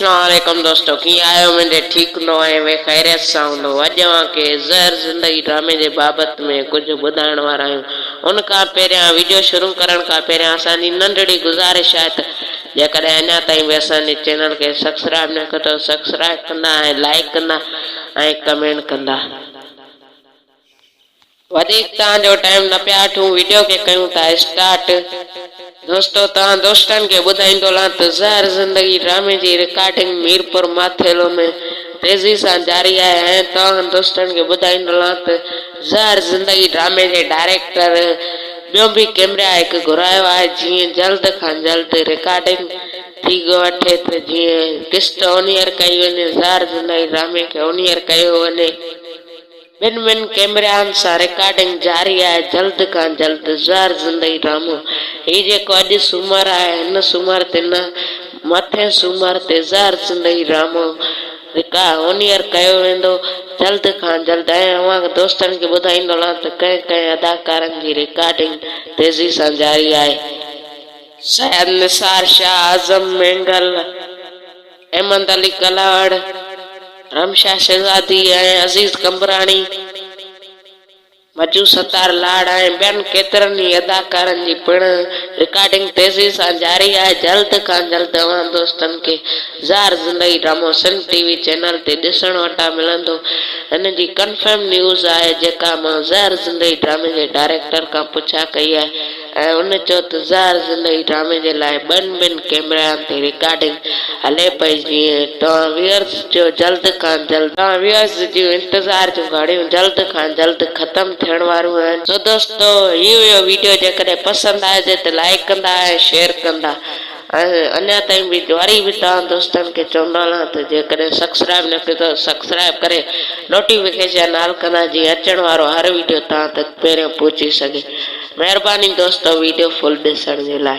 अस्सलाम वालेकुम दोस्तों की आयो मुझे ठीक न है वे खैरियत सां हूंदो। अॼु के ज़हर ज़िंदगी ड्रामे जे बाबत में कुछ ॿुधाइण वारा आहियूं। उन खां पहिरियां वीडियो शुरू करण खां पहिरियां असांजी नंढड़ी गुज़ारिश आहे त जेकॾहिं अञा ताईं बि असांजे चैनल खे सब्सक्राइब न कयो त सब्सक्राइब कंदा ऐं लाइक कंदा ऐं कमेंट कंदा। वधीक तव्हांजो टाइम न पिया वठूं, वीडियो खे कयूं था स्टार्ट। दोस्तों तव्हां दोस्तनि खे ॿुधाईंदो रहां त ज़हर ज़िंदगी ड्रामे जी रिकॉर्डिंग मीरपुर माथेलो में तेज़ी सां जारी आहे ऐं तव्हां दोस्तनि खे ॿुधाईंदो रहां त ज़हर ज़िंदगी ड्रामे जे डायरेक्टर ॿियो बि कैमरा हिकु घुरायो आहे जीअं जल्द खां जल्द रिकॉर्डिंग थी वठे त जीअं किस्त ओनियर कई वञे, ज़हर ज़िंदगी ड्रामे खे ओनियर कयो वञे। ॿिनि कैमरानि सां रिकॉर्डिंग जारी आहे जल्द खां जल्द ज़हर ज़िंदगी ड्रामो। हीउ जेको अॼु सूमरु आहे हिन सूमर ते न मथे सूमर ते ज़हर ज़िंदगी ड्रामो ओनियर कयो वेंदो जल्द खां जल्द। ऐं अवां दोस्तनि खे ॿुधाईंदो रहां त कंहिं कंहिं अदाकारनि जी रिकॉर्डिंग तेज़ी सां जारी आहे। सैयद निसार शाह, आज़म मेंगल, अहमद अली कलाड़, रमशा शहज़ादी ऐं अज़ीज़ कंबराणी, मजू सतार लाड़ ऐं ॿियनि केतिरनि ई अदाकारनि जी पिण रिकॉर्डिंग तेज़ी सां जारी आहे। जल्द खां जल्द अवां दोस्तनि खे ज़हर ज़िंदगी ड्रामो सिंध टीवी चैनल ते ॾिसण वटां मिलंदो। हिन जी कंफर्म न्यूज़ आहे जेका मां ज़हर ज़िंदगी ड्रामे जे डायरेक्टर खां पुछा कई आहे ऐं उन चयो त ज़हर ज़िंदगी ड्रामे जे लाइ ॿिनि कैमरानि ते रिकॉर्डिंग हले पई। जीअं तव्हां व्यूअर्स जो जल्द खां जल्द तव्हां व्यूअर्स जूं इंतज़ार जूं घड़ियूं जल्द खां जल्द ख़त्म थियण वारियूं आहिनि। सो दोस्तों इहो वीडियो जेकॾहिं पसंदि आए त लाइक कंदा ऐं शेयर कंदा ऐं अञा ताईं बि वरी बि तव्हां दोस्तनि खे चवंदा रहां त जेकॾहिं सब्सक्राइब न कयो त सब्सक्राइब करे नोटिफिकेशन ऑल कंदा जीअं अचण वारो हर वीडियो तव्हां तक पहिरियों पहुची सघे। महिरबानी दोस्तों वीडियो फुल ॾिसण जे लाइ।